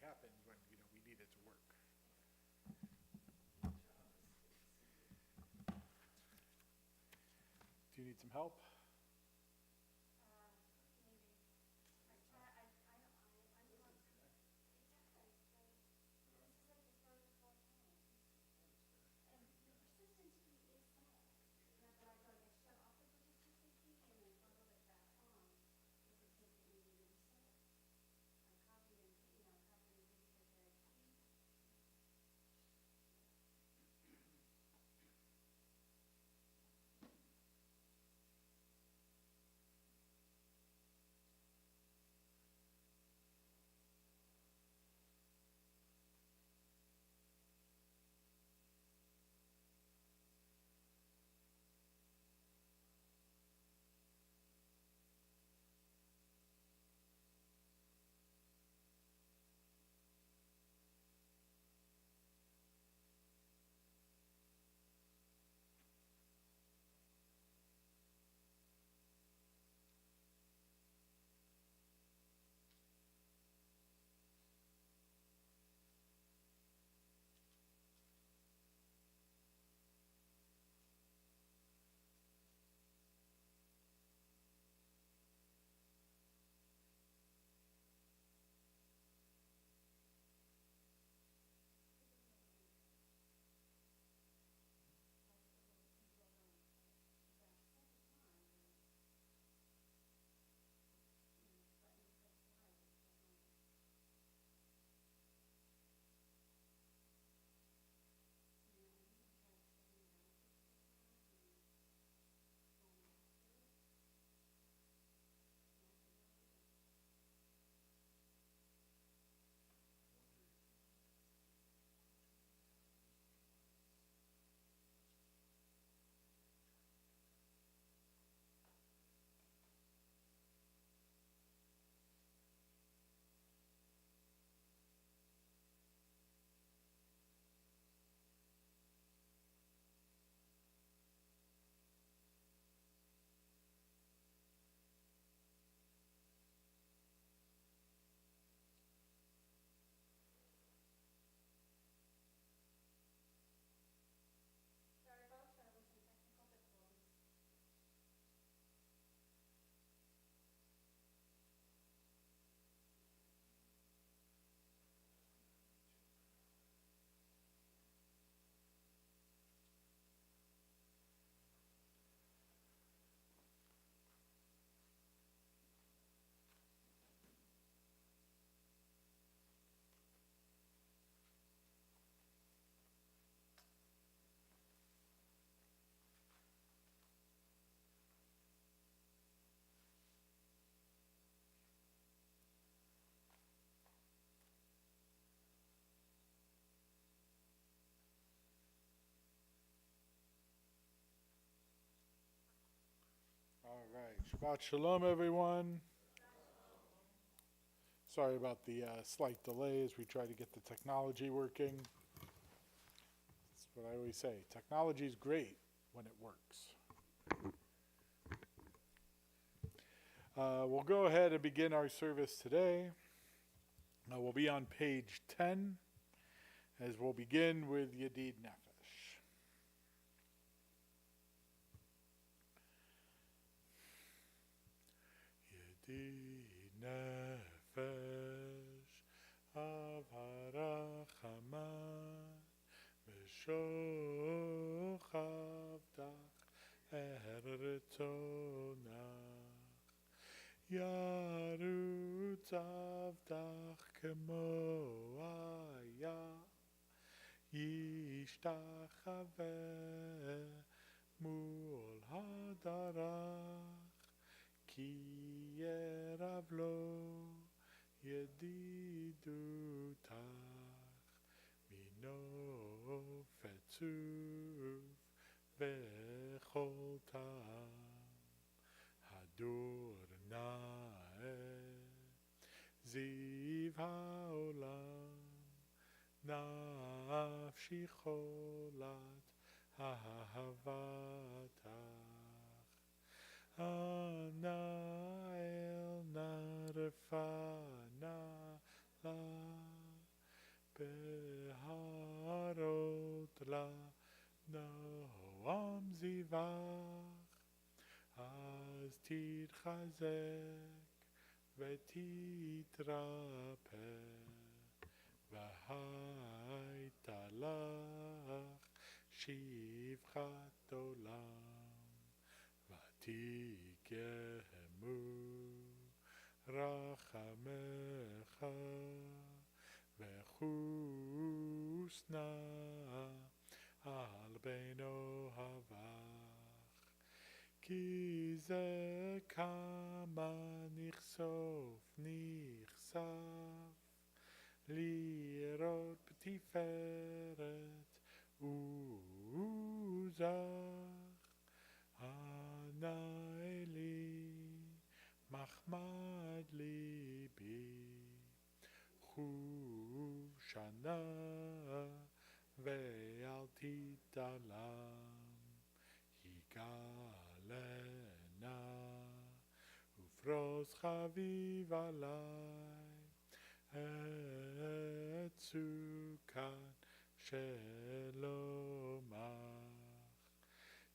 happens when we need it to work. Do you need some help? All right. Shabbat Shalom, everyone. Sorry about the slight delay as we try to get the technology working. That's what I always say. Technology is great when it works. We'll go ahead and begin our service today. We'll be on page 10 as we'll begin with Yedid Nefesh. Yedid Nefesh Avarachama V'shochav Eretona Yarutz avdach kemo aya Yishtachaveh mul hadarach Ki yerav lo yedidutach Mino fetzuv v'chol tam Hadur nae ziv haolam nafshi cholat ahavatach Anael narfana la תתחזק ותתרפא, והייתה לך שפחת עולם, ותקיימו רחמך וחוסנה על בן אוהבך, כי זה כמה נחשוף לראות בתפארת עוזך, ענה אלי מחמד ליבי, חוב שנה ואל תתעלם, יגאלנה ופרוס חביב עלי את סוכת שלומך,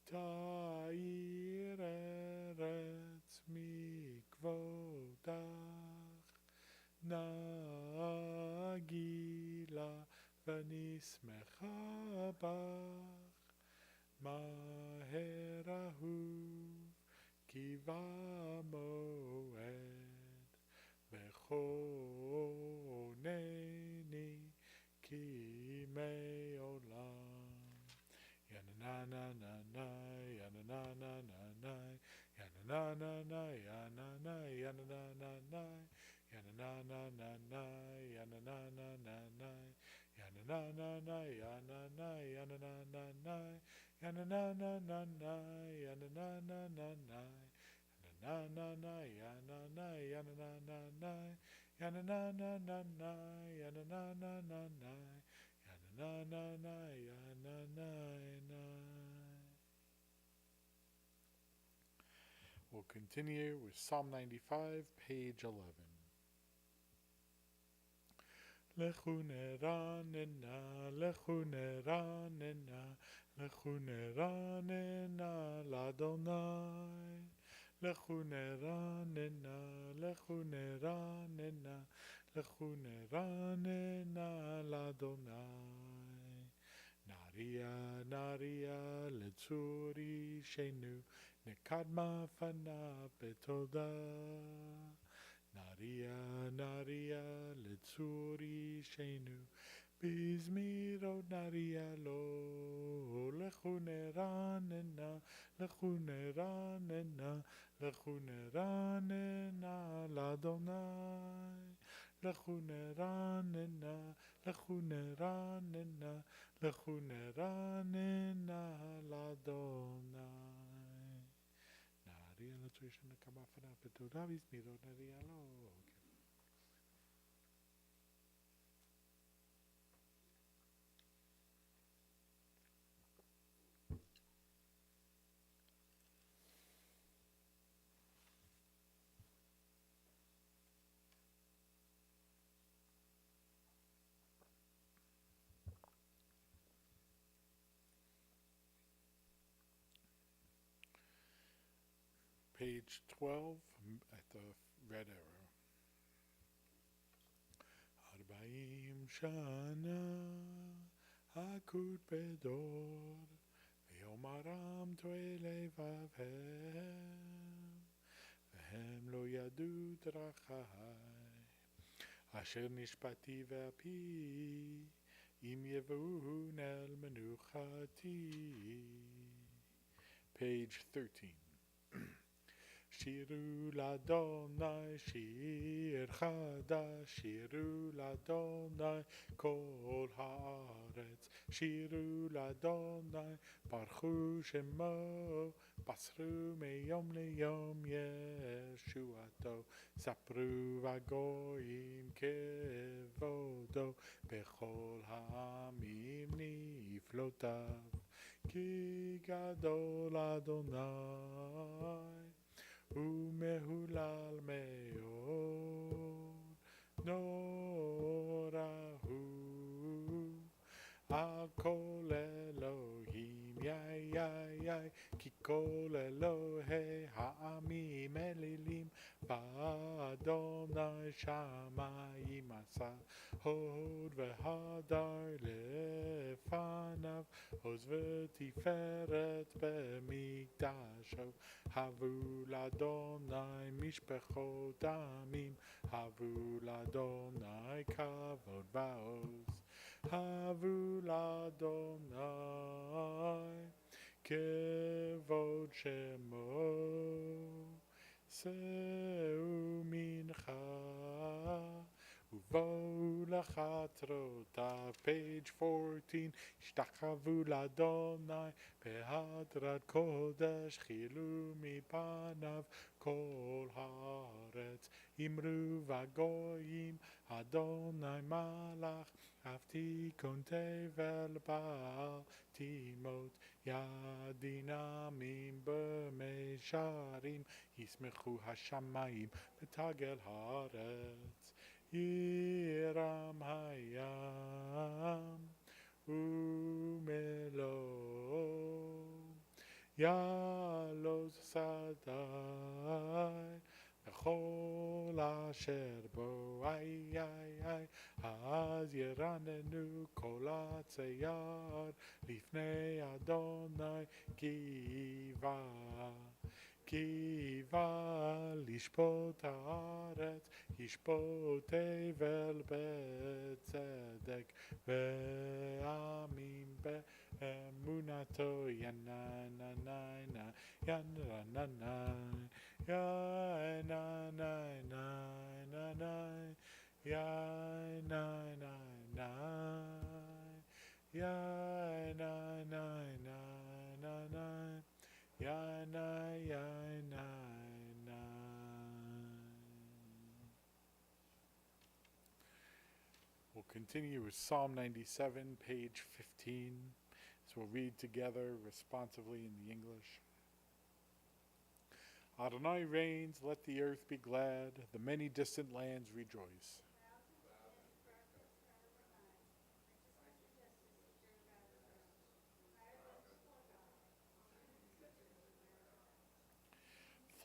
תאיר ארץ מכבודך, נגילה ונשמחה בך, מהר אהוב כי במועד, וכונני כימי עולם. יננה na na na, יננה na na na, יננה na na, יננה יננה na na, יננה na na na, יננה na na na, יננה na na, יננה יננה na na, יננה na na na, יננה na na na, na na na yana na yana na na yana na na na na yana na na na na yana na na na yana na na. We'll continue with Psalm 95, page 11. לכו נרננה, לכו נרננה, לכו נרננה לאדוני. לכו נרננה, לכו נרננה, לכו נרננה לאדוני. נריע, נריע לצור אישנו, נקדמה פניו בתודה. נריע, נריע לצור אישנו, בזמירות נריע לו. לכו נרננה, לכו נרננה, לכו נרננה לאדוני. לכו נרננה, לכו נרננה, לכו נרננה לאדוני. נריע לצור אישנו, נקדמה פניו בתודה, בזמירות נריע לו. Page 12 at the red arrow. 40 שנה הכות בדור, ויאמרם תוהי לבבם, והם לא ידעו דרכי, אשר נשפטי ואפי, אם יבואון אל מנוחתי. Page 13. שירו לאדוני שיר חדש, שירו לאדוני כל הארץ, שירו לאדוני ברכו שמו, בסרו מיום ליום ישועתו, ספרו הגויים כבודו, בכל העמים נפלאותיו, כי גדול אדוני ומהולל מאוד, נורא הוא על כל אלוהים, כי כל אלוהי העמים hod v'hadar lefanav עוז ותפארת במקדשו הבו לאדוני משפחות עמים הבו לאדוני כבוד ועוז הבו לאדוני כבוד שמו שאו מנחה ובואו לחצרותיו, page 14, השתחוו לאדוני בהדרת קודש, חילו מפניו כל הארץ, אמרו בגויים, אדוני מלך, אף תיכון תבל בעל תימות, ידין עמים במישרים, ישמחו השמיים ותגל הארץ. ירם הים ומלוא יעלוז שדי וכל אשר בו איי איי איי אז ירננו כל הצייר לפני אדוני קיווה לשפוט הארץ ישפוט אבל בצדק ועמים באמונתו יננננה יננננה יננננה יננננה יננננה Yana, yana, yana. We'll continue with Psalm 97, page 15. So we'll read together responsively in the English. Adonai reigns, let the earth be glad, the many distant lands rejoice.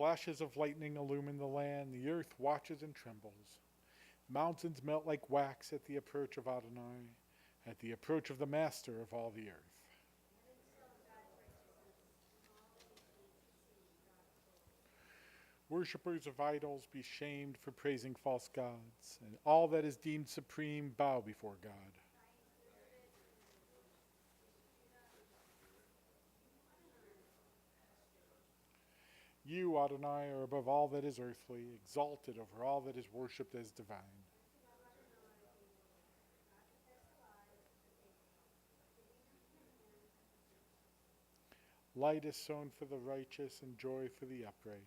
Flashes of lightning illumine the land, the earth watches and trembles. Mountains melt like wax at the approach of Adonai, at the approach of the Master of all the earth. Worshippers of idols be shamed for praising false gods, and all that is deemed supreme bow before God. You, Adonai, are above all that is earthly, exalted over all that is worshipped as divine. Light is sown for the righteous and joy for the upright.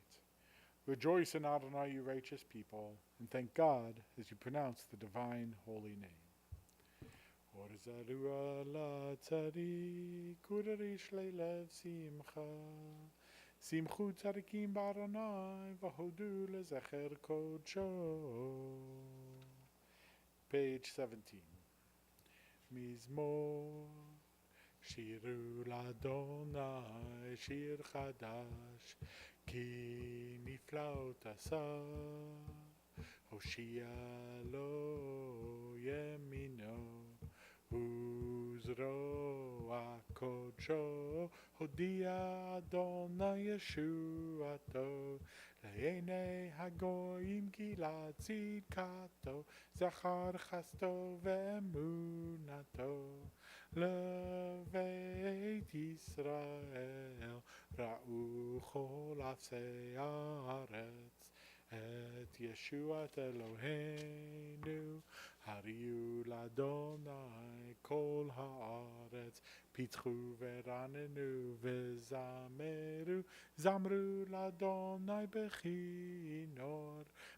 Rejoice in Adonai, you righteous people, and thank God as you pronounce the divine holy name. שמחו צדיקים באדוני והודו לזכר קודשו. Page 17. מזמור שירו לאדוני שיר חדש כי נפלאות עשה הושיע לו ימינו וזרוע קודשו הודיע אדוני ישועתו לעיני הגויים גילה צדקתו זכר חסדו ואמונתו לבית ישראל ראו כל אפסי הארץ את ישועת אלוהינו הריעו לאדוני כל הארץ פיתחו ורננו וזמרו זמרו לאדוני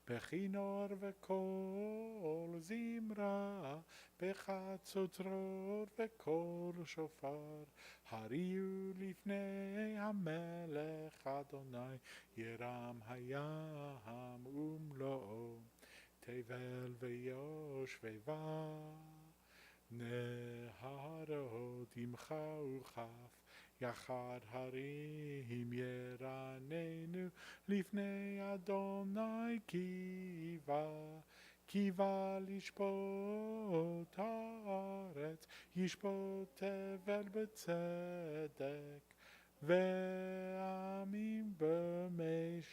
בכינור וכל זמרה בחצוצרות וכל שופר הריעו לפני המלך אדוני ירם הים ומלואו תבל ויושביה נהרות עמך וכף יחד הרים ירננו לפני אדוני קיווה Kiva lishpot haaretz, yishpot tevel b'tzedek, ve'amim b'meisharim.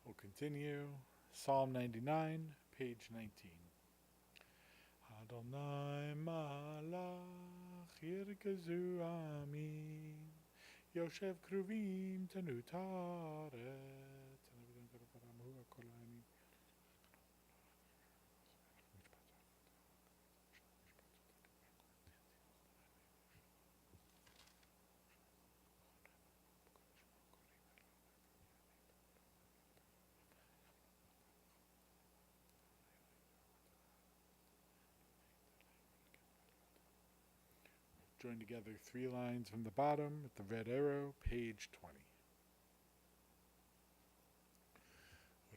We'll continue. Psalm 99, page 19. Adonai malach yirkezu amim, Yoshev kruvim tenu taret. Join together 3 lines from the bottom at the red arrow, page 20.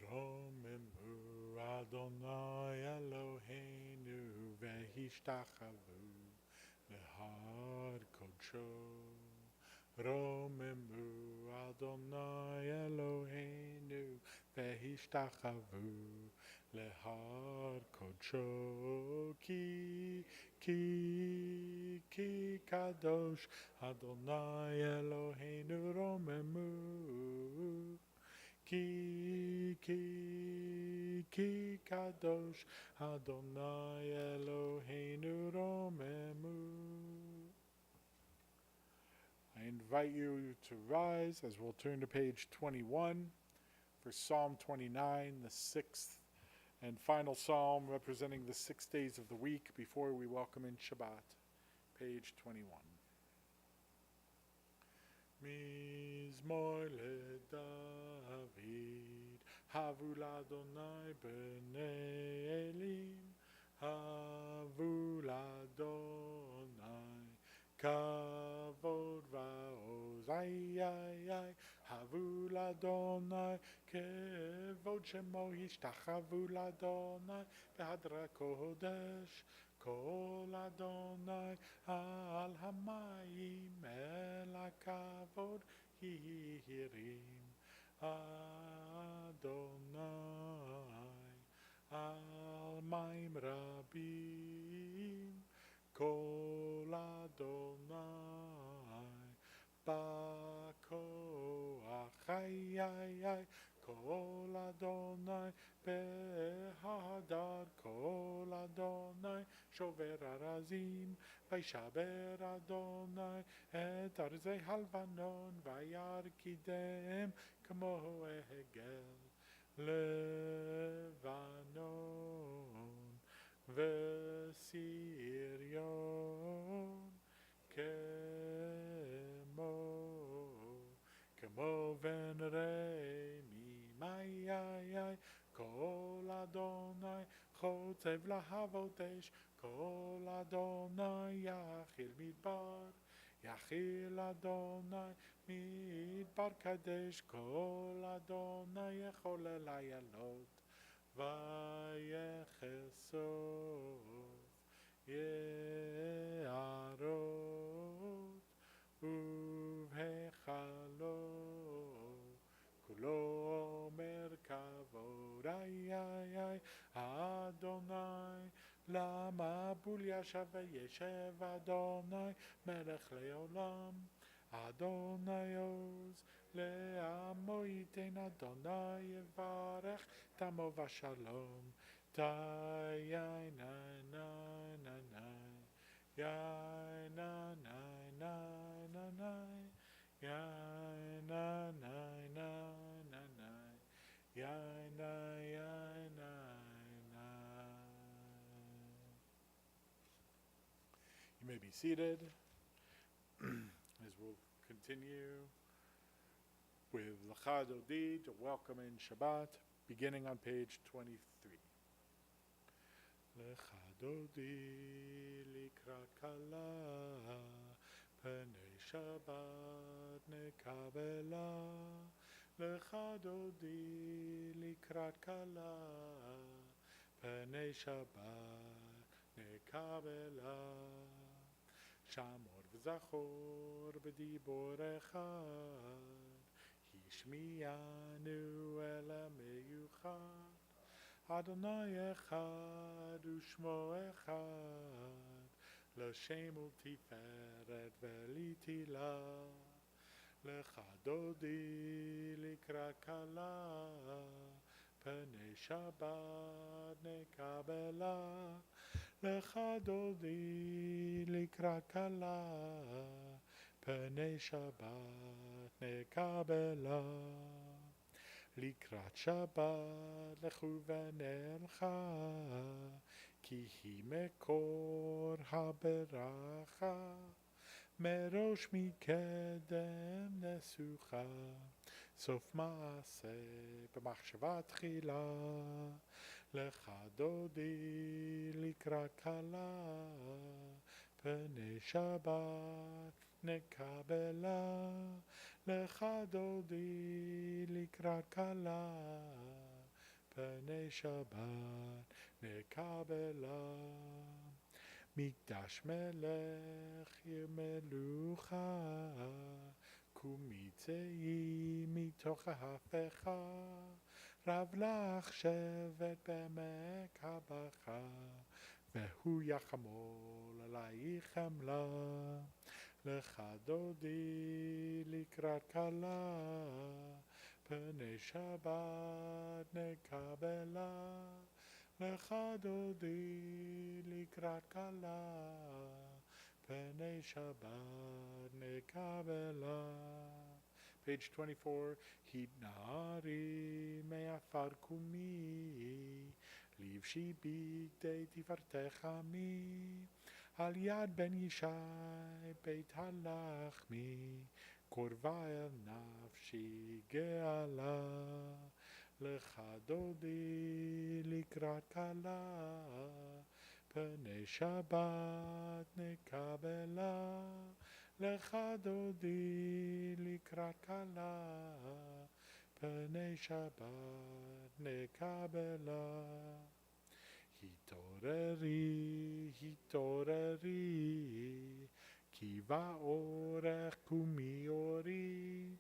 Romemu Adonai Eloheinu vehishtachavu lehar kodsho. Romemu Adonai Eloheinu vehishtachavu lehar kodsho. Ki kadosh Adonai Eloheinu romemu. Ki kadosh Adonai Eloheinu romemu. I invite you to rise as we'll turn to page 21 for Psalm 29, the 6th and final psalm representing the 6 days of the week before we welcome in Shabbat. Page 21. Mizmor leDavid, havu l'Adonai b'nei Elim, havu l'Adonai, kavod va'oz, ay, ay, ay, havu l'Adonai, kevod shemo yishtachavu l'Adonai, behadra kodesh, kol Adonai, al hamayim el hakavod hirim, Adonai, al maim rabim, kol Adonai, bakoach, ay, ay, ay, kol Adonai, behadar, kol Adonai, shover arazim, vayshaber Adonai, et arzei halvanon, vayarkidem, kamo egel, Levanon, vesirion, kemo venremi, ay, ay, ay, kol Adonai, chotzev lahavotesh, kol Adonai, yachil midbar, yachil Adonai, midbar kadesh, kol Adonai, yechol elayalot, vayechesov, ye'arot, uvhechalot, kulo omer kavod, ay, ay, ay, Adonai, lama bul yashav v'yeshev Adonai, melech leolam, Adonai oz, le'amo yiten Adonai yevarech, tamo v'shalom, tayay nay nay nay nay, yay nay nay nay nay nay, yay nay nay nay nay nay, yay nay yay nay nay. You may be seated as we'll continue with L'cha Dodi, to welcome in Shabbat, beginning on page 23. L'cha Dodi likrat kala, pnei Shabbat nekabela. L'cha Dodi likrat kala, pnei Shabbat nekabela. Shamor v'zachor b'dibor echad, השמיענו אל המיוחד, אדוני אחד ושמו אחד, לשם ולתפארת ולתהילה. לך דודי לקראת כלה, פני שבת נקבלה. לך דודי לקראת כלה, פני שבת נקבלה. לקראת שבת לכו ונלכה, כי היא מקור הברכה, מראש מקדם נסוכה, סוף מעשה במחשבה תחילה. לך דודי לקראת כלה, פני שבת נקבלה. לך דודי לקראת כלה, פני שבת נקבלה. מקדש מלך עיר מלוכה, קומי צאי מתוך ההפכה, רב לך שבט בעמק הבכה, והוא יחמול עלייך חמלה. לך דודי לקראת כלה, פני שבת נקבלה. לך דודי לקראת כלה, פני שבת נקבלה. Page 24, התנערי מעפר קומי, לבשי בגדי תפארתך עמי, על יד בן ישי בית הלחמי, קורבה אל נפשי גאלה. לך דודי לקראת כלה, פני שבת נקבלה. לך דודי לקראת כלה, פני שבת נקבלה. התעוררי, התעוררי, כי באורך קומי אורי,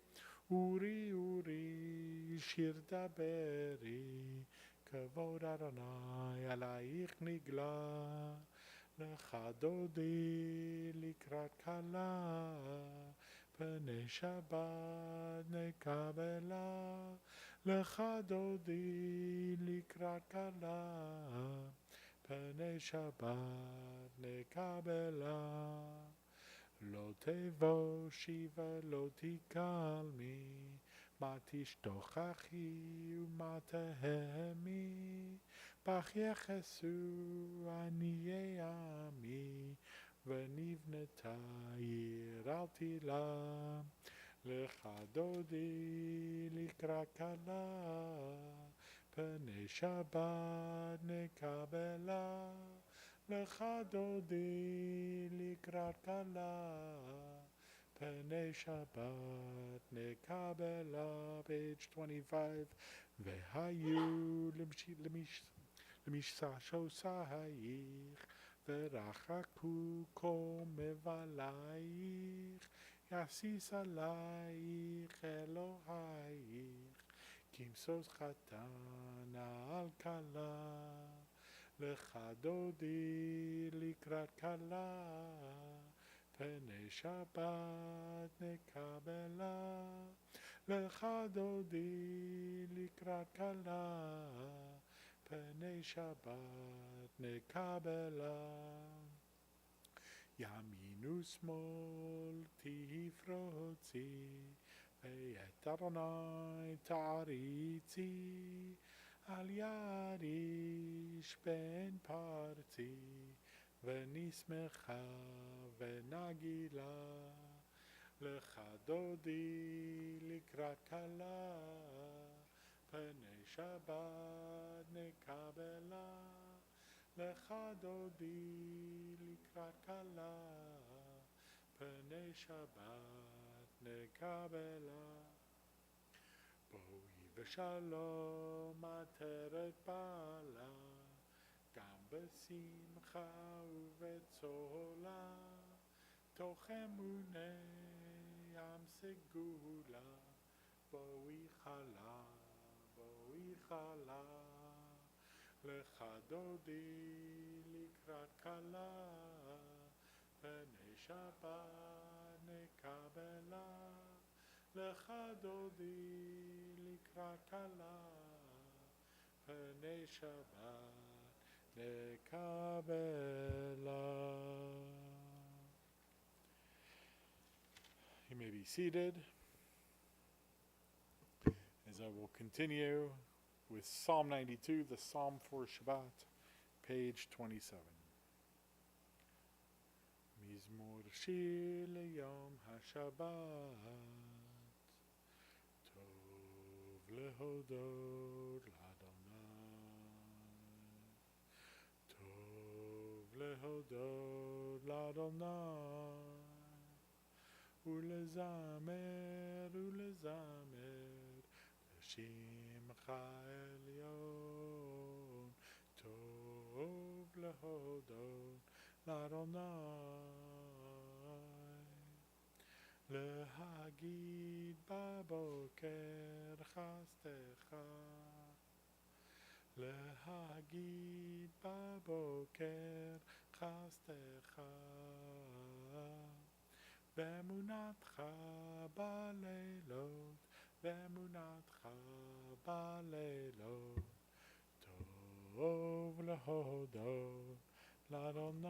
אורי אורי שיר דברי, כבוד אדוני עלייך נגלה. לך דודי לקראת כלה, פני שבת נקבלה. לך דודי לקראת כלה, פני שבת נקבלה. לא תבושי ולא תקלמי, מה תשתוכחי ומה תהמי, בך יחסו עניי עמי, ונבנתה עיר אל תילה. לך דודי לקראת כלה, פני שבת נקבלה. לך דודי לקראת כלה, פני שבת נקבלה. Page 25, והיו למששושייך, ורחקו קום מבלייך, יסיס עלייך אלוהייך, כמשוש חתן על כלה. לך דודי לקראת כלה, פני שבת נקבלה. לך דודי לקראת כלה, פני שבת נקבלה. ימין ושמאל תפרוצי, ואת אדוני תעריצי, על יד איש בן פרצי, ונשמחה ונגילה. לך דודי לקראת כלה, פני שבת נקבלה. לך דודי לקראת כלה, פני שבת נקבלה. בואי ושלום עטרת בעלה, גם בשמחה ובצהלה, תוך אמוני ים סגולה, בואי חלה, בואי חלה, לך דודי לקראת כלה, פני שבת נקבלה, לך דודי לקראת כלה, פני שבת נקבלה. You may be seated as I will continue with Psalm 92, the Psalm for Shabbat, page 27. Mizmor shir leyom haShabbat, tov lehodot l'Adonai, tov lehodot l'Adonai, ולזמר ולזמר לשמך עליון, טוב להודות לאדוני, להגיד בבוקר חסדך, להגיד בבוקר חסדך, באמונתך בלילות, באמונתך בלילות, טוב להודות לאדוני.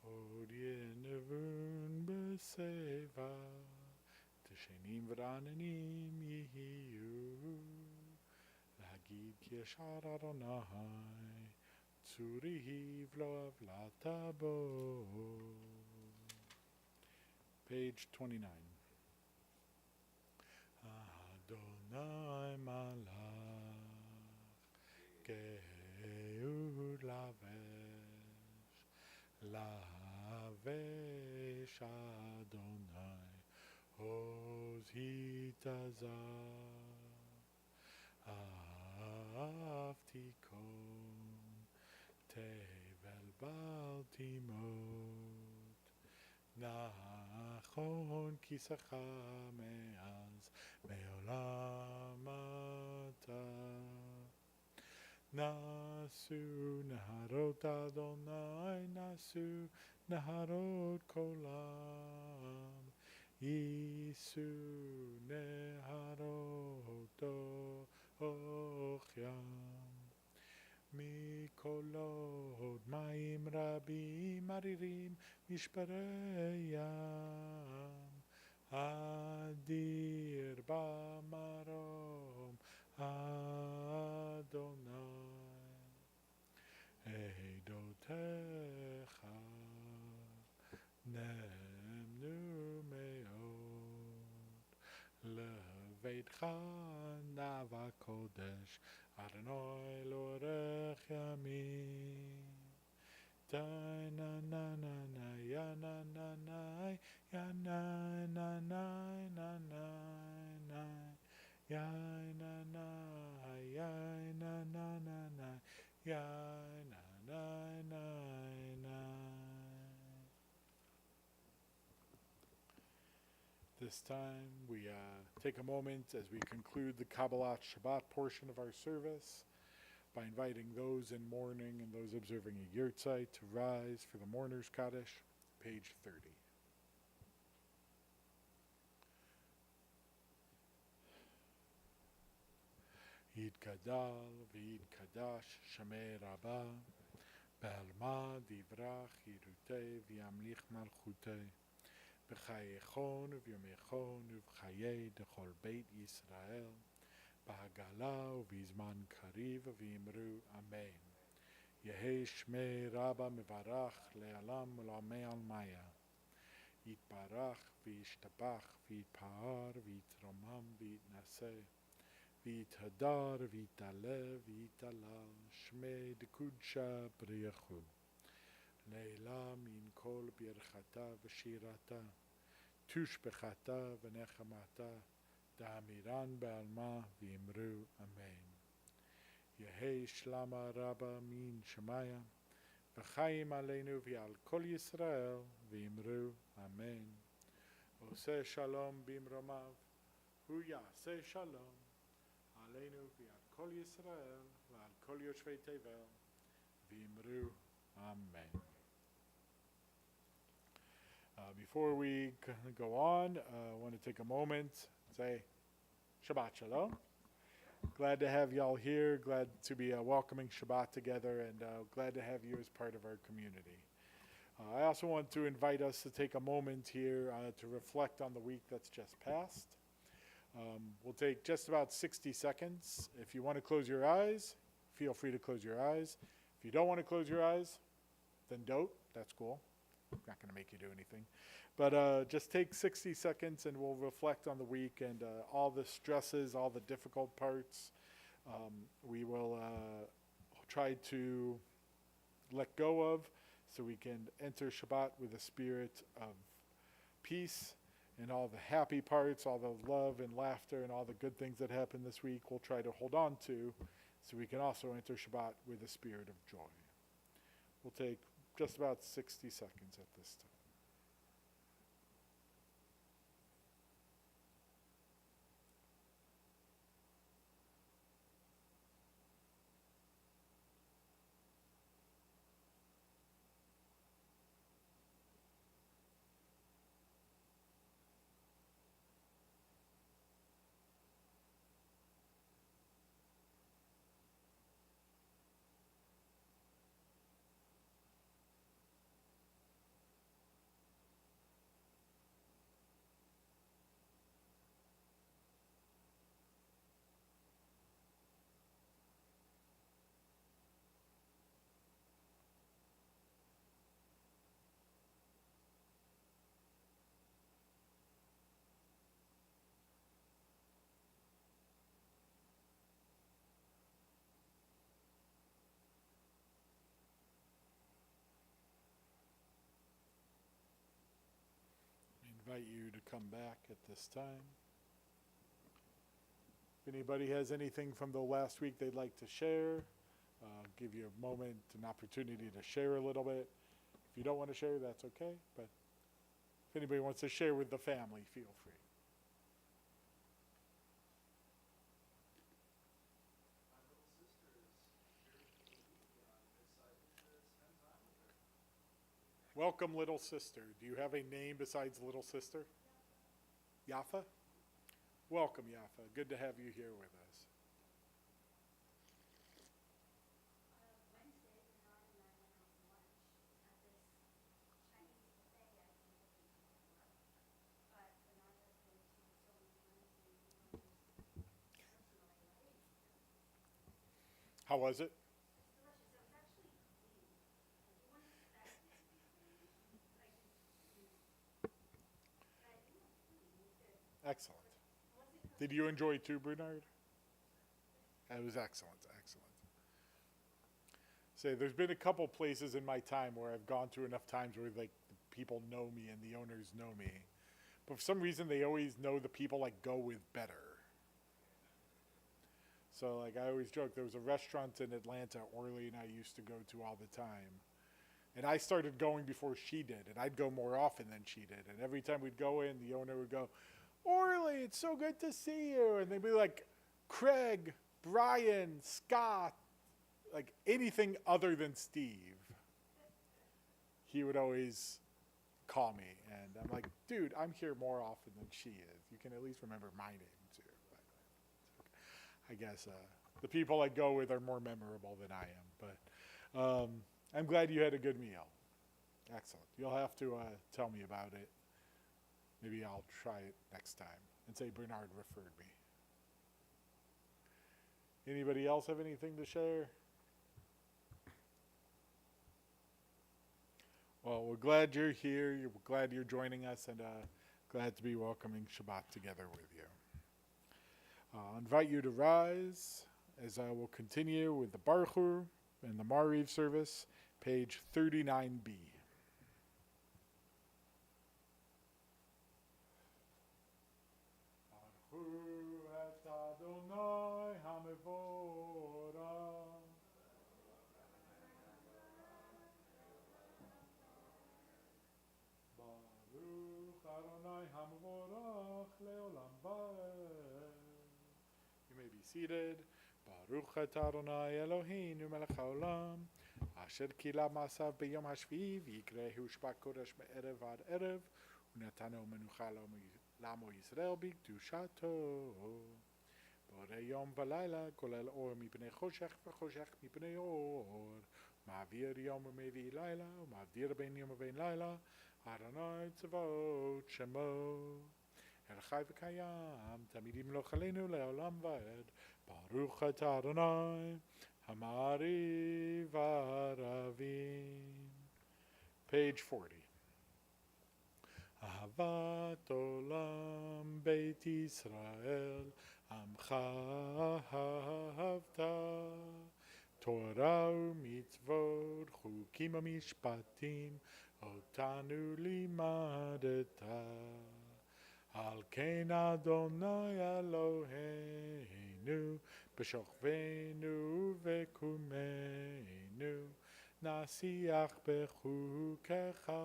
עוד ינבון בשיבה, תשנים ורעננים יהיו, להגיד כי ישר אדוני, צורי ולא עוולת בו. Page 29. אדוני מלך, גאות לבש אדוני, עוז התעזב, אף תיכון, תבל בל תימות, נכון כיסך מאז מעולם אתה. נשאו נהרות אדוני, נשאו נהרות כולם, יישאו נהרות דוח ים, מקולות מים רבים מרירים משברי ים, אדיר במרום אדוני, עדותיך נאמנו מאוד, לביתך נאווה קודש, אדוני לאורך ימים. די נה נה נה נה יא נה נה נה יא נה נה נה נה נה יא נה נה יא נה נה נה נה יא נה נה נה. This time we take a moment as we conclude the Kabbalat Shabbat portion of our service by inviting those in mourning and those observing a yurtzeit to rise for the mourner's Kaddish, page 30. יתגדל ויתקדש שמי רבה, בעלמא דברך ירותי וימליך מלכותי, בחייכון ובימיכון ובחיי דכל בית ישראל, בהגלה ובזמן קריב ואמרו אמן. יהי שמי רבה מברך לעולם ולעולמי עלמיה. Yitbarach v'yishtabach v'yitpa'ar v'yitromam v'yitnaseh v'yithadar v'yitalev v'yitalal shmei dekudsha briyachu Leila min kol birchata v'shirata tushbechata v'nechamata da'amiran ba'alma v'imru amen Yehi shlama rabba min shemaya v'chaim aleinu v'al kol Yisrael v'imru amen Oseh shalom bimromav hu yaseh shalom aleinu v'al kol Yisrael v'al kol yoshvei tevel v'imru amen Before we go on, I want to take a moment and say Shabbat Shalom. Glad to have y'all here. Glad to be welcoming Shabbat together, and glad to have you as part of our community. I also want to invite us to take a moment here to reflect on the week that's just passed. We'll take just about 60 seconds. If you want to close your eyes, feel free to close your eyes. If you don't want to close your eyes, then don't. That's cool. I'm not going to make you do anything. But just take 60 seconds and we'll reflect on the week and all the stresses, all the difficult parts. We will try to let go of so we can enter Shabbat with a spirit of peace and all the happy parts, all the love and laughter and all the good things that happened this week we'll try to hold on to so we can also enter Shabbat with a spirit of joy. We'll take just about 60 seconds at this time. Invite you to come back at this time. If anybody has anything from the last week they'd like to share, give you a moment, an opportunity to share a little bit. If you don't want to share, that's okay. But if anybody wants to share with the family, feel free. Welcome, little sister. Do you have a name besides little sister? Yafa? Welcome, Yafa. Good to have you here with us. How was it? Excellent. Did you enjoy it too, Bernard? It was excellent, excellent. Say, there's been a couple places in my time where I've gone to enough times where like the people know me and the owners know me, but for some reason they always know the people I go with better. So like I always joke, there was a restaurant in Atlanta, Orly and I used to go to all the time. And I started going before she did, and I'd go more often than she did. And every time we'd go in, the owner would go, Orly, it's so good to see you. And they'd be like, Craig, Brian, Scott, like anything other than Steve. He would always call me. And I'm like, dude, I'm here more often than she is. You can at least remember my name too. But I guess the people I go with are more memorable than I am. But I'm glad you had a good meal. Excellent. You'll have to tell me about it. Maybe I'll try it next time and say Bernard referred me. Anybody else have anything to share? Well, we're glad you're here. We're glad you're joining us, and glad to be welcoming Shabbat together with you. I invite you to rise as I will continue with the Baruch Hu and the Mariv service, page 39b. Baruch Hu et Adonai HaMevorach. Baruch Adonai HaMevorach Leolam Vaed. You may be seated. Baruch atah Adonai Eloheinu melech haolam, asher kila ma'asav b'yom hashvi'i v'yikrehu shvat kodesh me'erev ad erev, u'natano menucha la'amo Yisrael b'kedushato. Borei yom v'layla kolel or mipnei choshech v'choshech mipnei or, ma'avir yom u'mevi layla, u'ma'avdir ben yom u'ben layla, Adonai tzavot shemo. El chai v'kayam, tamid yimloch aleinu le'olam va'ed. Baruch atah Adonai, Hamari Varavim. Page 40. Ahavat olam Beit Yisrael, Amcha ahavta. Torah u'mitzvot, chukim u'mishpatim, otanu limadeta. Al kein Adonai Eloheinu, b'shochveinu v'kumeinu, nasiach b'chukecha,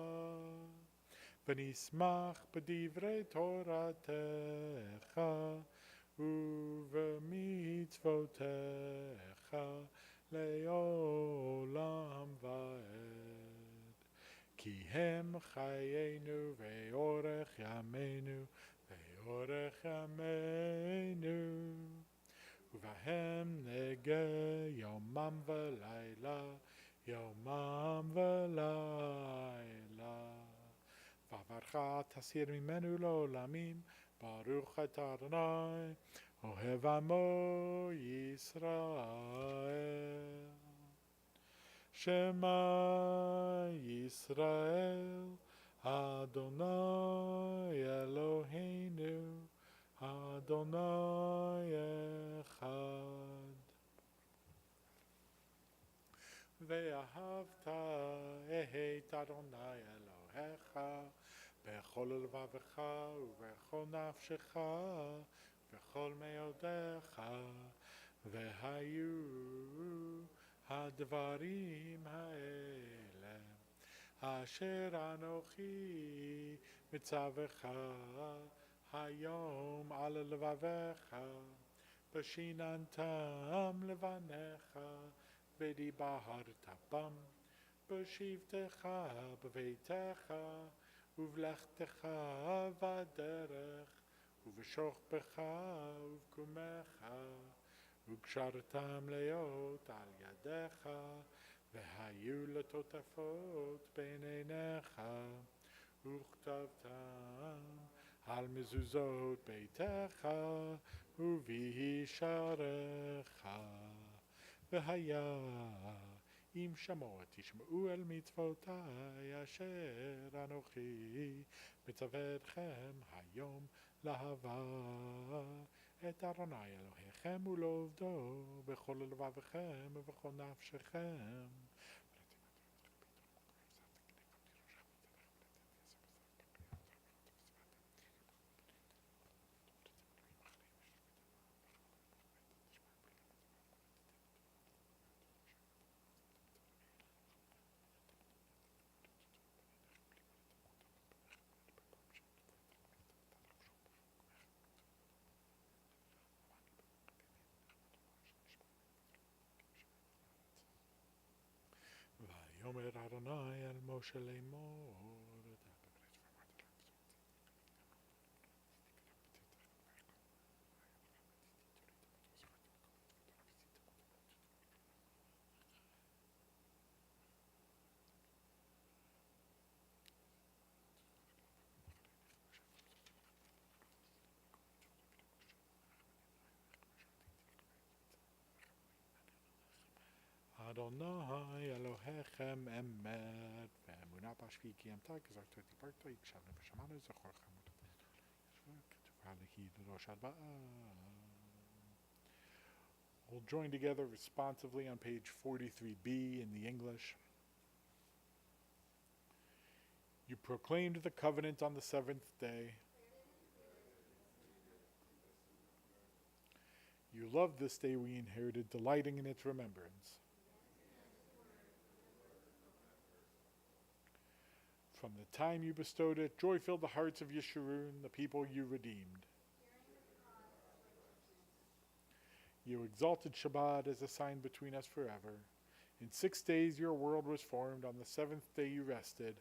v'nismach b'divrei Toratecha, u'v'mitzvotecha, le'olam va'ed. Ki hem chayenu ve'orech yameinu, ve'orech yameinu, uvahem nege yomam v'layla, yomam v'layla. V'avarcha tasir mimenu lo'olamim, baruch atah Adonai, ohev amo Yisrael. Shema Yisrael, Adonai Eloheinu, Adonai Echad. Ve'ahavta et Adonai Elohecha, bechol levavecha uvechol nafshecha, vechol meodecha, vehayu הדברים האלה אשר אנוכי מצווך היום על לבביך ושיננתם לבניך ודיברת בם בשבתך בביתך ובלכתך בדרך ובשוכבך ובקומך וקשרתם להיות על ידיך, והיו לטוטפות בין עיניך, וכתבתם על מזוזות ביתך, ובישעריך. והיה אם שמוע תשמעו אל מצוותי, אשר אנוכי מצווה אתכם היום להבא. את אדוני אלוהיכם ולעובדו בכל לבבכם ובכל נפשכם. ויאמר אדוני אל משה לאמור. Adonai Elohechem emet ve'emunah b'shvi kiyamta k'zartot dibarta yikshavnu b'shamanu zachorchem k'tuva lehi l'rosh ha'arba'ah. We'll join together responsively on page 43b in the English. You proclaimed the covenant on the seventh day. You loved this day we inherited, delighting in its remembrance. From the time you bestowed it, joy filled the hearts of Yeshurun, the people you redeemed. You exalted Shabbat as a sign between us forever. In 6 days your world was formed. On the seventh day you rested.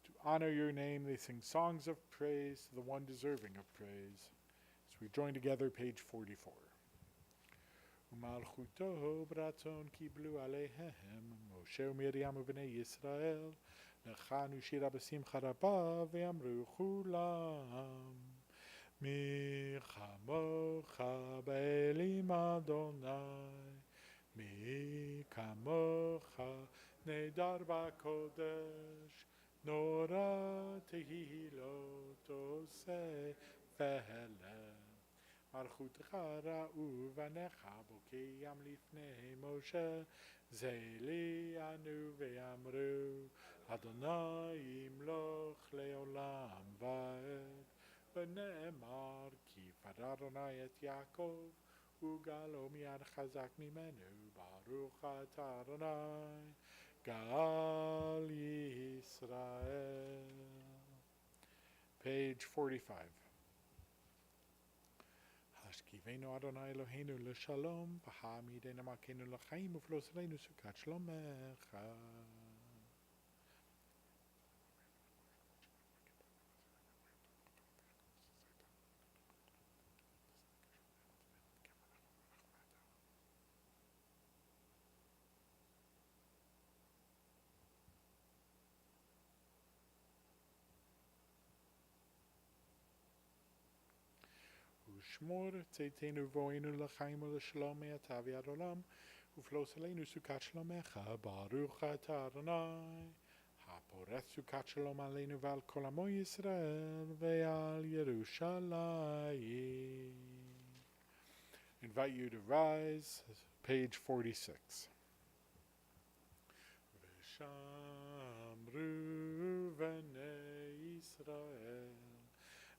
To honor your name, they sing songs of praise to the one deserving of praise. So we join together, page 44. Umalchuto bratzon kiblu aleihem Moshe u'Miriam u'bnei Yisrael lechanu shira b'simcha rabah ve'amru chulam Mi chamocha b'elim Adonai Mi kamocha nedar b'kodesh Nora tehilot oseh ve'helem מלכותך ראו בניך בוקיים לפני משה זה לי ענו ואמרו אדוני ימלוך לעולם ועד ונאמר כי פדה אדוני את יעקב וגאלו מיד חזק ממנו ברוך אתה אדוני גאל ישראל. Page 45. השכיבנו אדוני אלוהינו לשלום, והעמידנו מלכנו לחיים, ופלוס עלינו סוכת שלומך. ושמור צאתנו ובואנו לחיים ולשלום מעתה ועד עולם ופלוס עלינו סוכת שלומך ברוך אתה אדוני הפורס סוכת שלום עלינו ועל כל עמו ישראל ועל ירושלים. Invite you to rise, page 46. ושמרו בני ישראל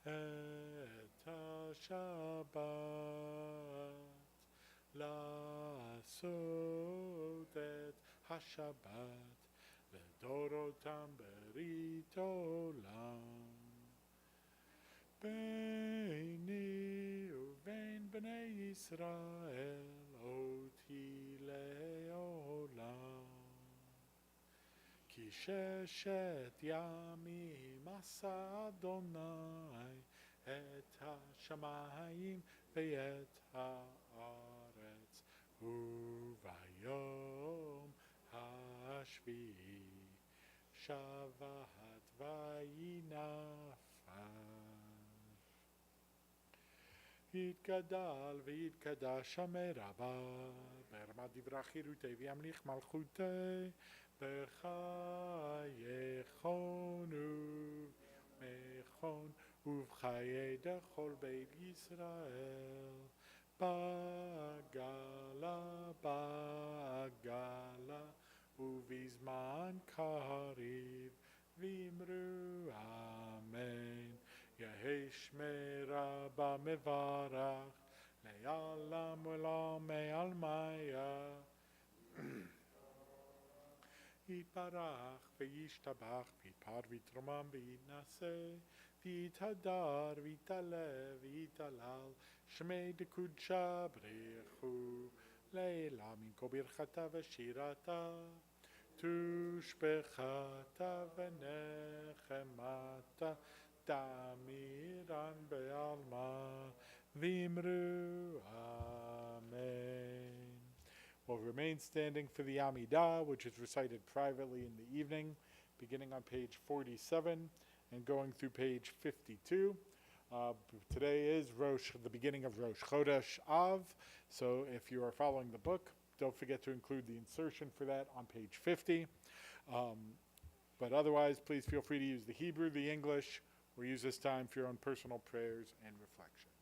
את השבת לעשות את השבת לדורותם ברית עולם ביני ובין בני ישראל אותי לעולם כי ששת ימים עשה אדוני את השמיים ואת הארץ וביום השביעי שבת וינפש. יתגדל ויתקדש שמי רבה ברמת דברי חירותי וימליך מלכותי בחייכון ומכון ובחיי דכל בית ישראל בגלה בגלה ובזמן קריב ואמרו אמן. יהי שמי רבה מברך לעולם ולעולמי עלמיה יתברך וישתבח ויתפאר ויתרומם ויתנשא ויתהדר ויתעלה ויתהלל שמי דקודשה ברכו לעילה מן כה ברכתה ושירתה תושבחתה ונחמתה תמירן בעלמה ואמרו amen. We'll remain standing for the Amidah, which is recited privately in the evening, beginning on page 47 and going through page 52. Today is the beginning of Rosh Chodesh Av, so if you are following the book, don't forget to include the insertion for that on page 50. But otherwise, please feel free to use the Hebrew, the English, or use this time for your own personal prayers and reflections.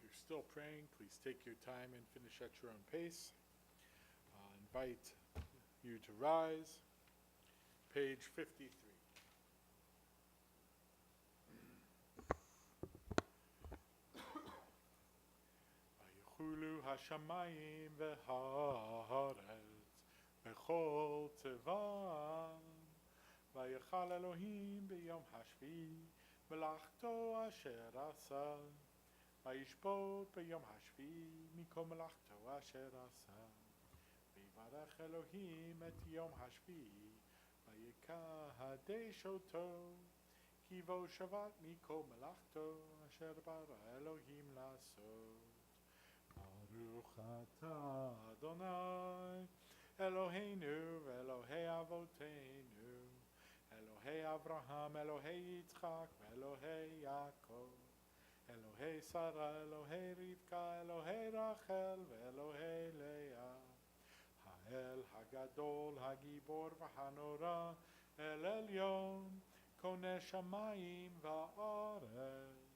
If you're still praying, please take your time and finish at your own pace. Invite you to rise. Page 53. Vaychulu hashamayim v'haaretz v'chol tevam vayechal Elohim b'yom hashvi melachto asher asa vayishpot b'yom hashvi mikol melachto asher asa v'yivarech Elohim et yom hashvi vayikadesh oto kivo shavat mikol melachto asher bara Elohim lasot. Baruch atah Adonai Eloheinu Elohei Avoteinu Elohei Avraham Elohei Yitzchak Elohei Yaakov Elohei Sarah Elohei Rivka Elohei Rachel Elohei Leah Ha'el Hagadol Hagibor V'Hanora El Elyon Koneh Shamayim Va'aretz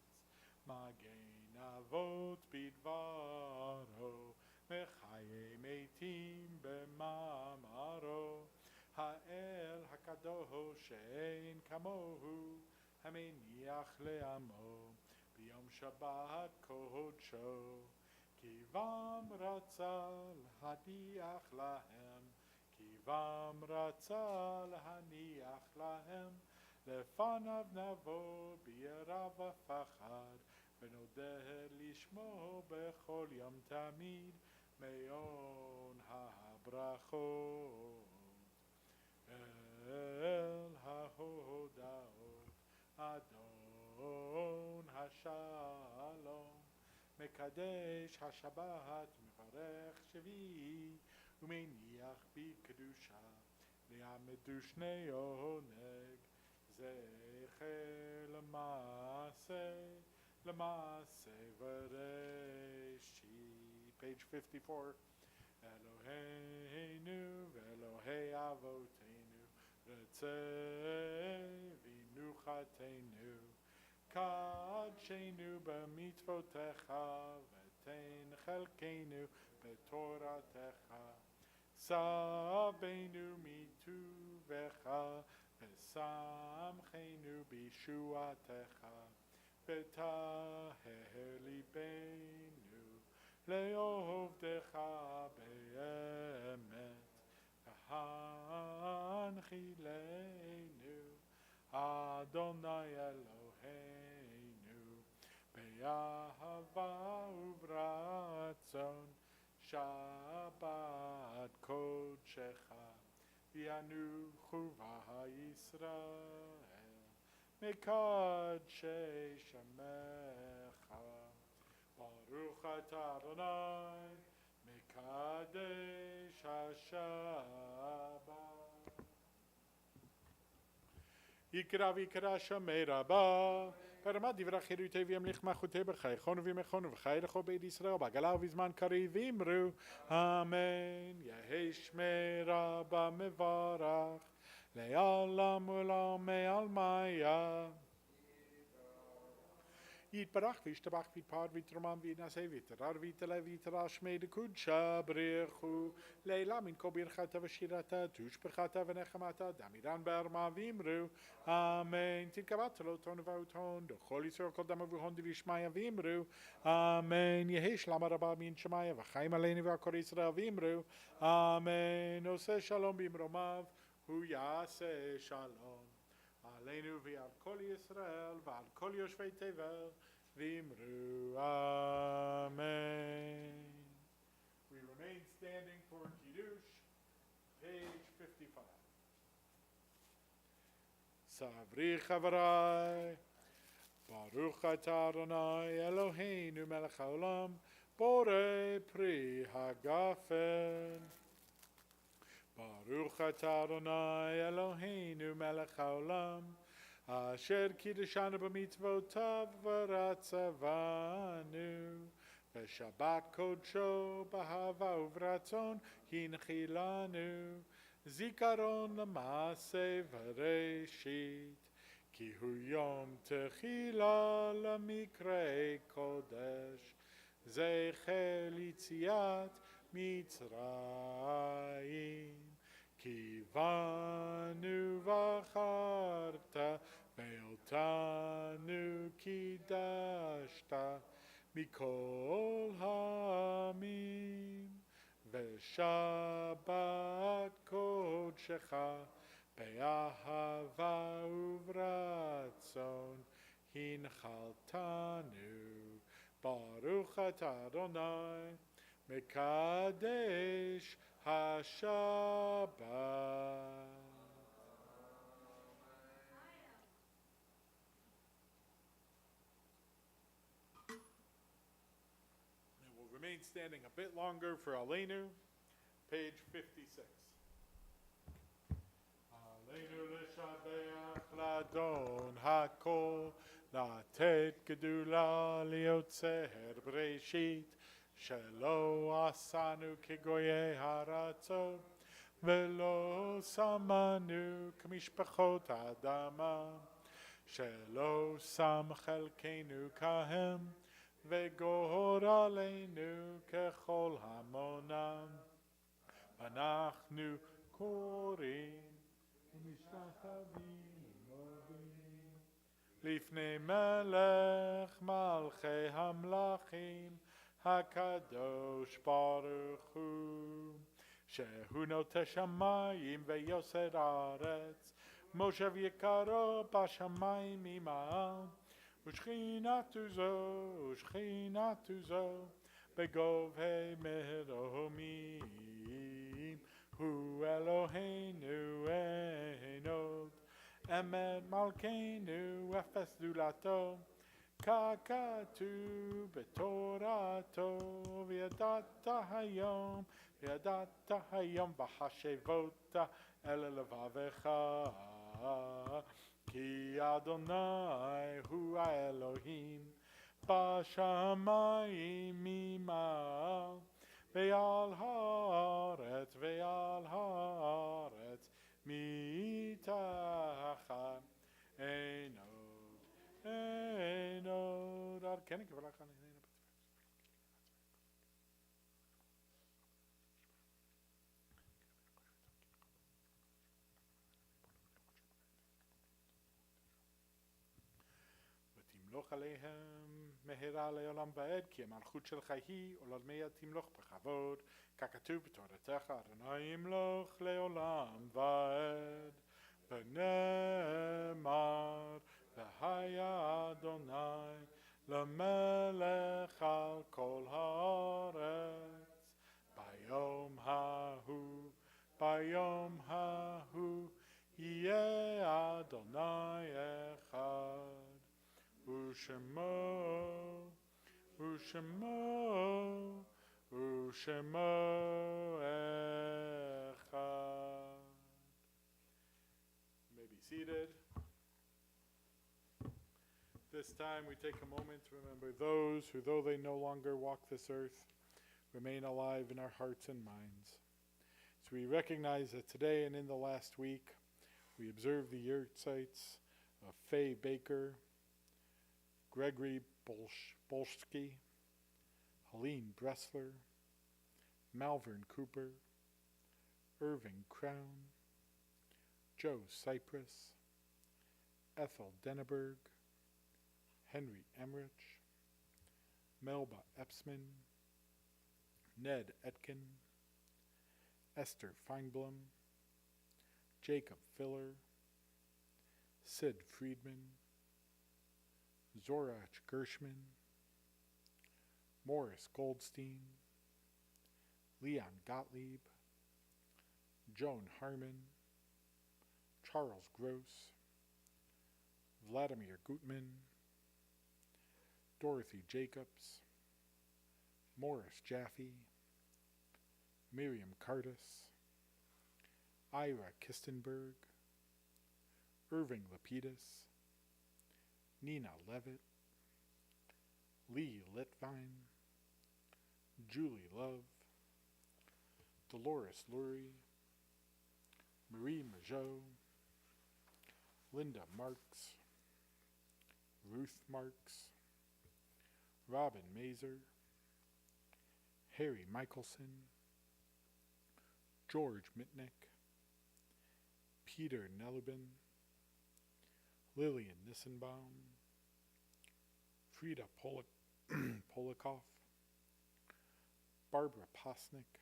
Magen Avot bidvaro mechaye meitim b'mamaro ha'el hakadosh she'ein kamohu המניח לעמו ביום שבת קודשו. כי בם רצה להניח להם, כי בם רצה להניח להם, לפניו נבוא ביראה ופחד, ונודה לשמו בכל יום תמיד, מעון הברכות. אל ההודעות אדון השלום, מקדש השבת, מברך שביעי, ומניח בקדושה, ליעמדו שני עונג, זכר למעשה וראשית. Page 54. אלוהינו ואלוהי אבותינו, רצה ומנוחתנו, קדשנו במצוותיך, ותן חלקנו בתורתך, שבנו מטובך, ושמחנו בישועתך, ותהה ליבנו לעובדך באמת, והנחילנו אדוני אלוהינו באהבה וברצון, שבת קודשך, וינוחו בה ישראל מקדשי שמך. ברוך אתה אדוני מקדש השבת. יקרא ויקרא שמי רבה, ברמת דברי חירותי וימליך מלכותי בחייכון וימכון וחי לכל בית ישראל בעגלה ובזמן קריב ואמרו אמן. יהי שמי רבה מברך לעולם ולעולמי עלמיא. יתברך וישתבח ויתפאר ויתרומם ויתנשא ויתרר ויתעלה ויתרע שמי דקודשא בריחו, לעילא מן כל ברכתה ושירתה תושבחתה ונחמתה דמירן בערמה ואמרו אמן. תתקבע תלותון ובאותון דכל ישראל כל דם אבוהון דבישמיא ואמרו אמן. יהי שלמה רבה מן שמיא וחיים עלינו ועל כל ישראל ואמרו אמן. עושה שלום במרומיו הוא יעשה שלום עלינו ועל כל ישראל ועל כל יושבי תבל ואמרו אמן. We remain standing for Kiddush, page 55. סברי חברי, ברוך אתה אדוני אלוהינו מלך העולם, בורא פרי הגפן. ברוך אתה אדוני אלוהינו מלך העולם, אשר קידשנו במצוותיו ורצבנו בשבת קודשו באהבה וברצון הנחילנו, זיכרון למעשה וראשית, כי הוא יום תחילה למקראי קודש, זכר ליציאת מצרים. כי בנו בחרת ואותנו קידשת מכל העמים, ושבת קודשך באהבה וברצון הנחלתנו. ברוך אתה אדוני מקדש השבת. And we'll remain standing a bit longer for Aleinu, page 56. Aleinu לשבח לאדון הכל, לתת גדולה ליוצר בראשית, שלא עשנו כגויי הארצות, ולא שמנו כמשפחות האדמה, שלא שם חלקנו כהם, וגורלנו ככל המונם. אנחנו קוראים ומשתחווים לפני מלך מלכי המלכים, הקדוש ברוך הוא, שהוא נוטה שמיים ויוסד ארץ, מושב יקרו בשמיים ממעל, ושכינתו זו בגובה מרומים, הוא אלוהינו אין עוד, אמת מלכנו אפס זולתו, ככתוב בתורתו, וידעת היום בחשבות אל לבבך, כי אדוני הוא האלוהים בשמיים ממעל, ועל הארץ מתחת, אין עוד עד כן קבלה כאן. ותמלוך עליהם מהרה לעולם ועד, כי המלכות שלך היא עולמי תמלוך בכבוד, ככתוב בתורתך, אדוני ימלוך לעולם ועד. ונאמר, והיה אדוני למלך על כל הארץ, ביום ההוא יהיה אדוני אחד, ושמו אחד. You may be seated. This time we take a moment to remember those who, though they no longer walk this earth, remain alive in our hearts and minds. So we recognize that today and in the last week, we observe the yahrzeits of Faye Baker, Gregory Bolsky, Helene Bressler, Malvern Cooper, Irving Crown, Joe Cypress, Ethel Denneberg, Henry Emmerich, Melba Epsman, Ned Etkin, Esther Feinblum, Jacob Filler, Sid Friedman, Zorach Gershman, Morris Goldstein, Leon Gottlieb, Joan Harmon, Charles Gross, Vladimir Gutman, Dorothy Jacobs, Morris Jaffe, Miriam Cardis, Ira Kistenberg, Irving Lapidus, Nina Levitt, Lee Litvine, Julie Love, Dolores Lurie, Marie Majot, Linda Marks, Ruth Marks, Robin Mazer, Harry Michelson, George Mitnick, Peter Nelubin, Lillian Nissenbaum, Frida Polikoff, Barbara Posnick,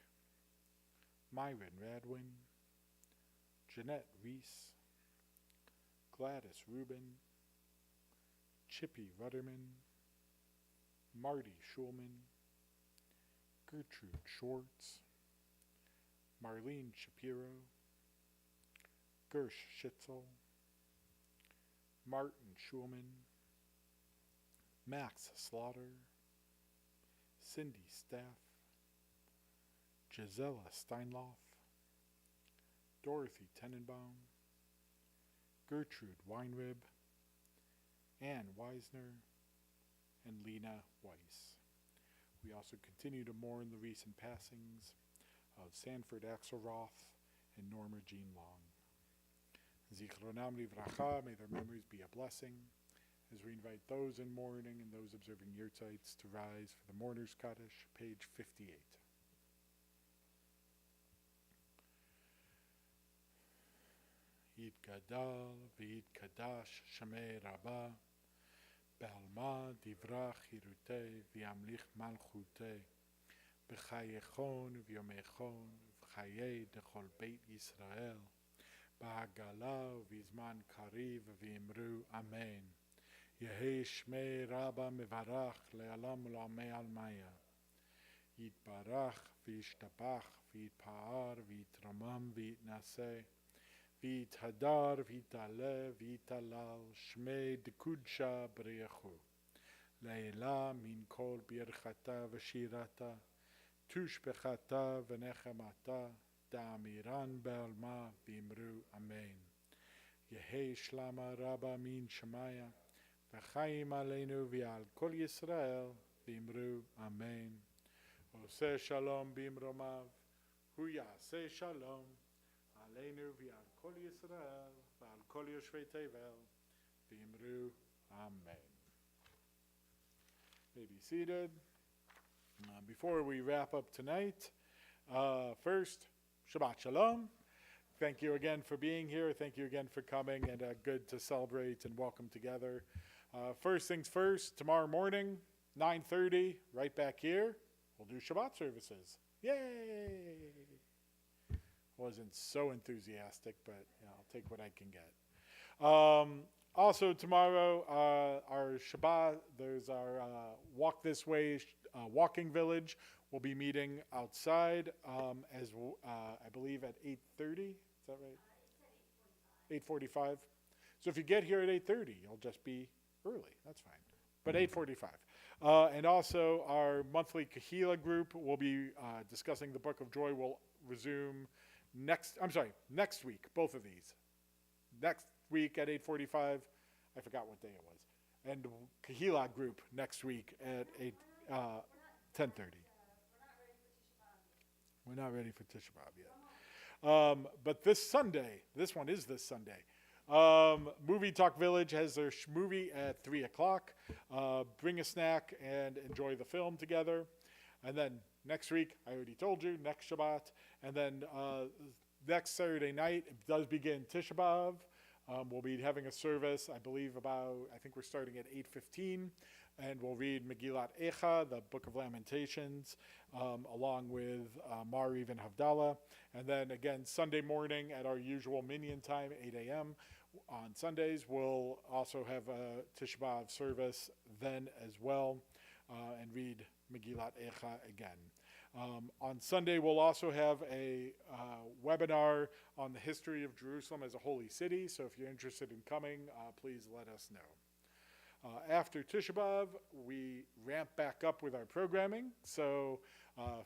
Myron Radwin, Jeanette Reese, Gladys Rubin, Chippy Rudderman, Marty Schulman, Gertrude Schwartz, Marlene Shapiro, Gersh Schitzel, Martin Schulman, Max Slaughter, Cindy Staff, Gisela Steinloff, Dorothy Tenenbaum, Gertrude Weinrib, Ann Weisner, and Lena Weiss. We also continue to mourn the recent passings of Sanford Axelroth and Norma Jean Long. Zichronam livracha, may their memories be a blessing, as we invite those in mourning and those observing yahrzeits to rise for the Mourner's Kaddish, page 58. Yitgadal v'yitkadash Shamei Rabbah, בעלמא דברה חירותי וימליך מלכותי בחייכון ויומייכון וחיי דכל בית ישראל בעגלה ובזמן קריב ואמרו אמן. יהי שמי רבה מברך לעולם ולעולמי עלמיה. יתברך וישתבח ויתפאר ויתרומם ויתנשא ויתהדר ויתעלה ויתהלל שמי דקודשא בריחו לעילה מן כל ברכתה ושירתה תושבחתה ונחמתה דאמירן בעלמא ואמרו אמן. יהי שלמה רבה מן שמיה וחיים עלינו ועל כל ישראל ואמרו אמן. עושה שלום במרומיו הוא יעשה שלום עלינו ועל כל ישראל ועל כל יושבי תבל ואמרו amen. May be seated. Before we wrap up tonight, first, Shabbat Shalom. Thank you again for being here. Thank you again for coming, and good to celebrate and welcome together. First things first, tomorrow morning, 9:30, right back here, we'll do Shabbat services. Yay! Wasn't so enthusiastic, but I'll take what I can get. Also tomorrow, our Shabbat, there's our Walk This Way walking village. We'll be meeting outside as I believe at 8:30. Is that right? 8:45. So if you get here at 8:30, you'll just be early. That's fine. But 8:45. And also our monthly Kahila group will be discussing the Book of Joy. Will resume next week, both of these. Next week at 8:45. I forgot what day it was. And Kahila group next week at 10:30. We're not ready for Tisha B'Av yet. But this Sunday, this one is this Sunday. Movie Talk Village has their movie at 3 o'clock. Bring a snack and enjoy the film together. And then next week, I already told you, next Shabbat. And then next Saturday night, it does begin Tisha B'Av. We'll be having a service, I think we're starting at 8:15. And we'll read Megillat Echa, the Book of Lamentations, along with Mariv and Havdalah. And then again, Sunday morning at our usual minyan time, 8 a.m. On Sundays, we'll also have a Tisha B'Av service then as well, and read Megillat Echa again. On Sunday, we'll also have a webinar on the history of Jerusalem as a holy city. So if you're interested in coming, please let us know. After Tisha B'Av, we ramp back up with our programming. So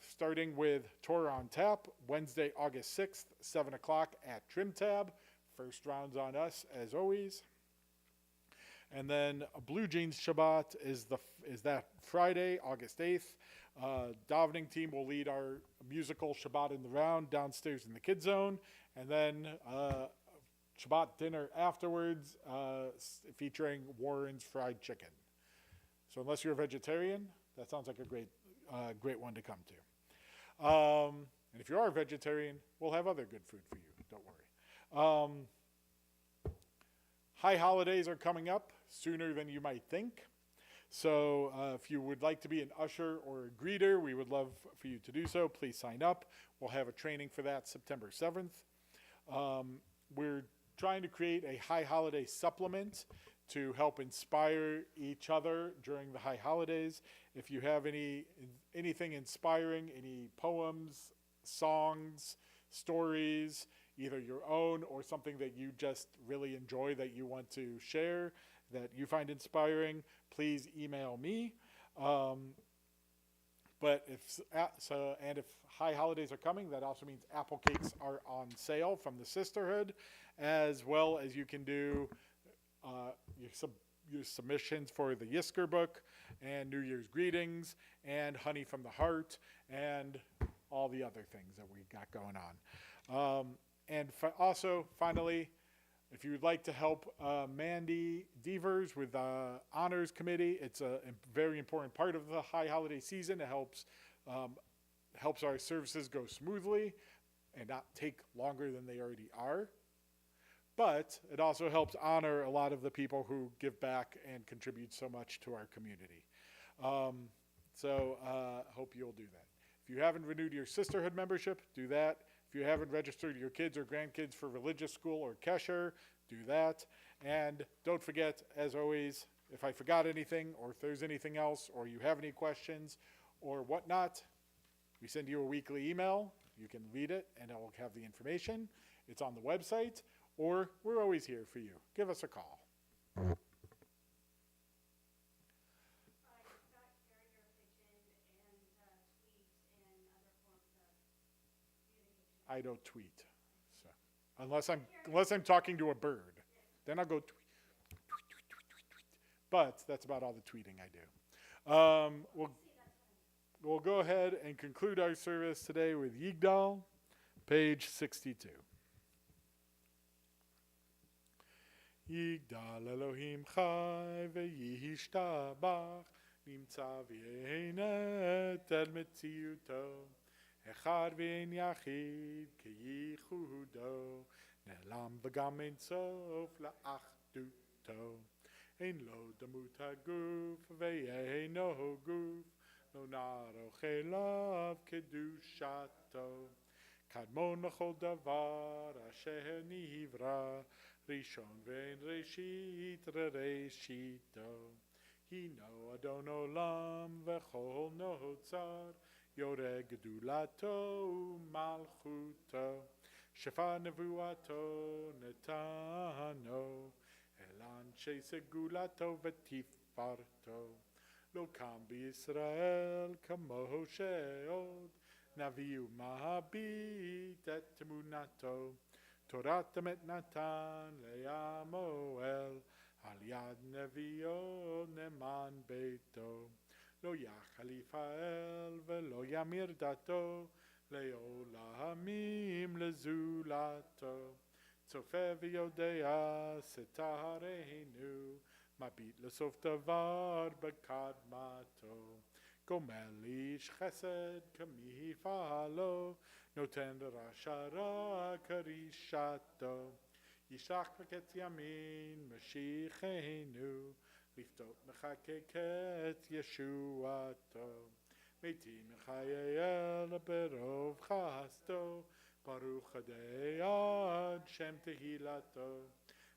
starting with Torah on Tap, Wednesday, August 6th, 7 o'clock at Trim Tab. First round's on us, as always. And then Blue Jeans Shabbat is that Friday, August 8th. Davening team will lead our musical Shabbat in the Round downstairs in the Kids Zone. And then Shabbat dinner afterwards, featuring Warren's Fried Chicken. So unless you're a vegetarian, that sounds like a great one to come to. And if you are a vegetarian, we'll have other good food for you. Don't worry. High holidays are coming up sooner than you might think. So if you would like to be an usher or a greeter, we would love for you to do so. Please sign up. We'll have a training for that September 7th. We're trying to create a high holiday supplement to help inspire each other during the high holidays. If you have anything inspiring, any poems, songs, stories, either your own or something that you just really enjoy that you want to share, that you find inspiring, please email me. But if high holidays are coming, that also means apple cakes are on sale from the Sisterhood, as well as you can do your submissions for the Yisker book and New Year's greetings and Honey from the Heart and all the other things that we got going on. Also, finally, if you would like to help Mandy Devers with the Honors Committee, it's a very important part of the high holiday season. It helps our services go smoothly and not take longer than they already are. But it also helps honor a lot of the people who give back and contribute so much to our community. Hope you'll do that. If you haven't renewed your sisterhood membership, do that. If you haven't registered your kids or grandkids for religious school or kesher, do that. And don't forget, as always, if I forgot anything or if there's anything else or you have any questions or whatnot, we send you a weekly email. You can read it and it will have the information. It's on the website, or we're always here for you. Give us a call. I don't tweet, so unless I'm talking to a bird, then I'll go tweet. But that's about all the tweeting I do. We'll go ahead and conclude our service today with Yigdal, page 62. Yigdal Elohim chai v'yishtabach nimtza v'yenet el metziuto echad v'en yachid k'yichudo ne'lam v'gam ein sof la'achduto ein lo damut haguf v'yeino guf lo naroch elav kedushato kadmon l'chol davar asher nivra Rishon ve'en reshit reshito Hino Adon Olam v'chol notzar Yoreh gedulato malchuto Shefa nevuato netano Elan segulato v'tifarto Lo kam b'Yisrael kamo she'od Naviu mahabit et temunato Torat met Natan le'amoel al yad nevio neman beito lo yachal Yifael velo yamir dato le'olamim lezulato tzofe v'yodea setareinu mabit lesof davar bekadmato gomel ish chesed kamifalo Noten rashara karishato Yishach v'ket yamin Mashiachenu Liftot mechakeket Yeshuato Meitim mechayel berov chasto Baruch adei ad Shem tehilato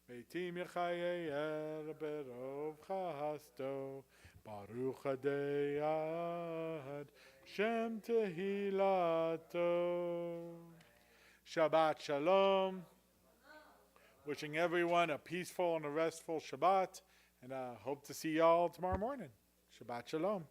Meitim mechayel berov chasto Baruch adei ad Shem Tehilato. Shabbat Shalom. Wishing everyone a peaceful and a restful Shabbat. And I hope to see y'all tomorrow morning. Shabbat Shalom.